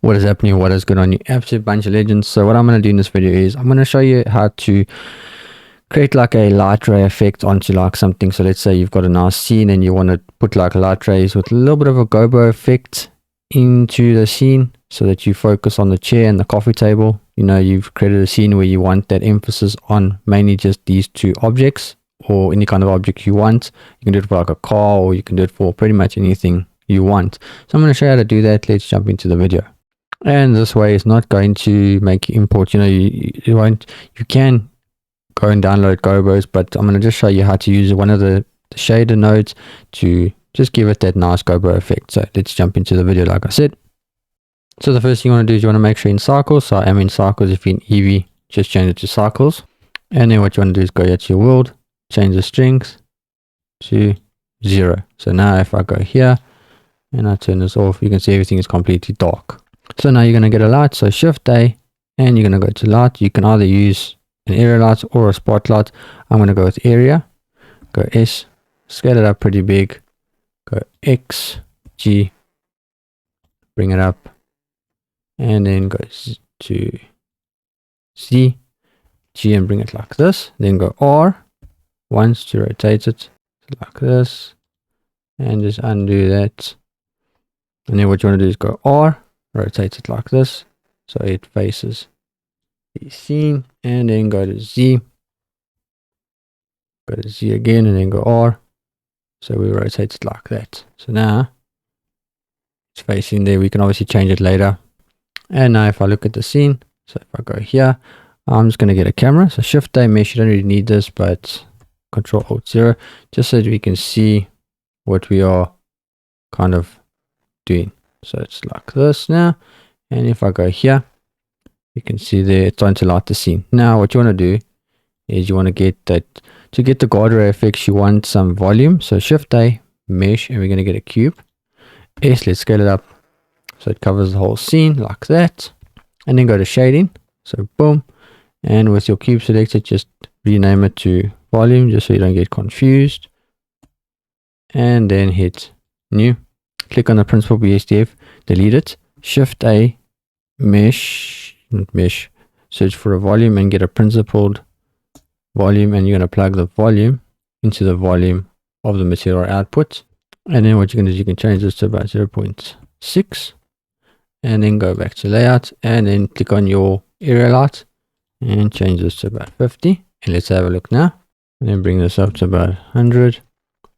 what is happening, what is good on your absolute bunch of legends. So what I'm going to do in this video is I'm going to show you how to create like a light ray effect onto like something. So let's say you've got a nice scene and you want to put like light rays with a little bit of a gobo effect into the scene so that you focus on the chair and the coffee table. You know, you've created a scene where you want that emphasis on mainly just these two objects, or any kind of object you want. You can do it for like a car, or you can do it for pretty much anything you want. So I'm going to show you how to do that. Let's jump into the video. And this way is not going to make you import, you know, you can go and download Gobos, but I'm going to just show you how to use one of the shader nodes to just give it that nice gobo effect. So let's jump into the video like I said. So the first thing you want to do is you want to make sure you're in cycles. So I am in cycles. If you're in Eevee, just change it to cycles. And then what you want to do is go here to your world, change the strings to 0. So now if I go here and I turn this off, you can see everything is completely dark. So now you're going to get a light. So Shift A, and you're going to go to light. You can either use an area light or a spotlight. I'm going to go with area. Go S, scale it up pretty big. Go X, G, bring it up, and then go to Z, G, and bring it like this. Then go R once to rotate it like this, and just undo that. And then what you want to do is go R, rotate it like this so it faces the scene, and then go to Z, go to Z again, and then go R. So we rotate it like that. So now it's facing there. We can obviously change it later. And now if I look at the scene, so if I go here, I'm just going to get a camera. So Shift A mesh, you don't really need this, but Control Alt 0, just so that we can see what we are kind of doing. So it's like this now. And if I go here, you can see there it's starting to light the scene. Now what you want to do is you want to get that, to get the guard ray effects, you want some volume. So Shift A, mesh, and we're going to get a cube. S, let's scale it up so it covers the whole scene like that. And then go to shading. So boom. And with your cube selected, just rename it to volume just so you don't get confused. And then hit new. Click on the principal BSDF, delete it. Shift A, mesh, not mesh, search for a volume and get a principled volume, and you're going to plug the volume into the volume of the material output. And then what you're going to do is you can change this to about 0.6, and then go back to layout, and then click on your area light and change this to about 50. And let's have a look now, and then bring this up to about 100,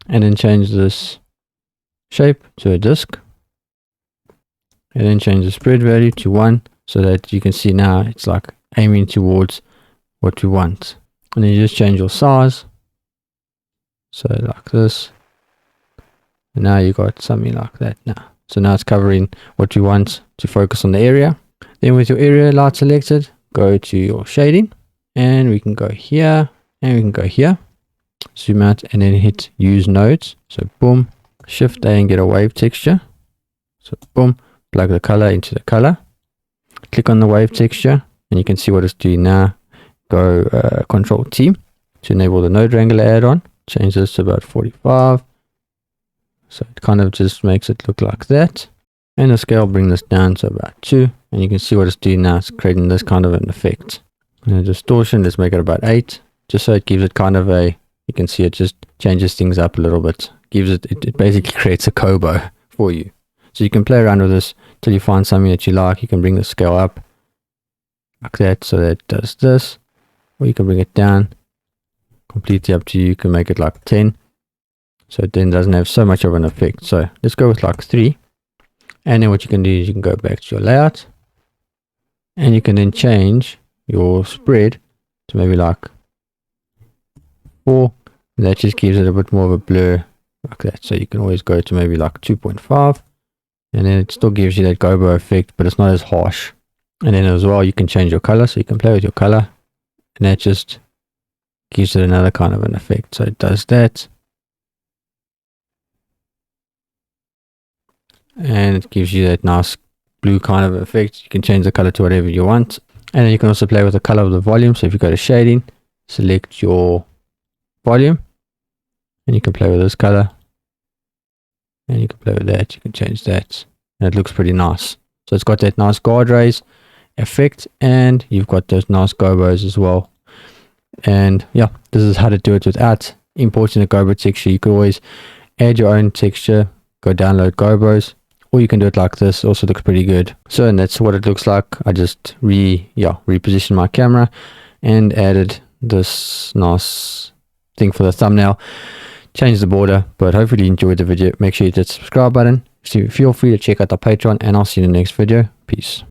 and then change this shape to a disk, and then change the spread value to 1 so that you can see now it's like aiming towards what we want. And then you just change your size, so like this, and now you got something like that now. So now it's covering what you want to focus on the area. Then with your area light selected, go to your shading, and we can go here, and we can go here, zoom out, and then hit use nodes. So boom, Shift A and get a wave texture. So boom, plug the color into the color, click on the wave texture, and you can see what it's doing now. Go Control T to enable the node wrangler add-on. Change this to about 45. So it kind of just makes it look like that. And the scale, bring this down to about 2. And you can see what it's doing now. It's creating this kind of an effect. And the distortion, let's make it about 8. Just so it gives it kind of a, you can see it just changes things up a little bit. Gives it, it basically creates a gobo for you. So you can play around with this till you find something that you like. You can bring the scale up like that so that it does this. Or you can bring it down, completely up to you. You can make it like 10, so it then doesn't have so much of an effect. So let's go with like 3. And then what you can do is you can go back to your layout, and you can then change your spread to maybe like 4. And that just gives it a bit more of a blur like that. So you can always go to maybe like 2.5, and then it still gives you that gobo effect, but it's not as harsh. And then as well, you can change your color, so you can play with your color, and that just gives it another kind of an effect. So it does that, and it gives you that nice blue kind of effect. You can change the color to whatever you want, and then you can also play with the color of the volume. So if you go to shading, select your volume, and you can play with this color, and you can play with that. You can change that, and it looks pretty nice. So it's got that nice guard rays effect, and you've got those nice gobos as well. And yeah, this is how to do it without importing a gobo texture. You could always add your own texture, go download gobos, or you can do it like this. Also looks pretty good. So, and that's what it looks like. I just repositioned my camera and added this nice thing for the thumbnail. Change the border, but hopefully you enjoyed the video. Make sure you hit the subscribe button. So feel free to check out the Patreon, and I'll see you in the next video. Peace.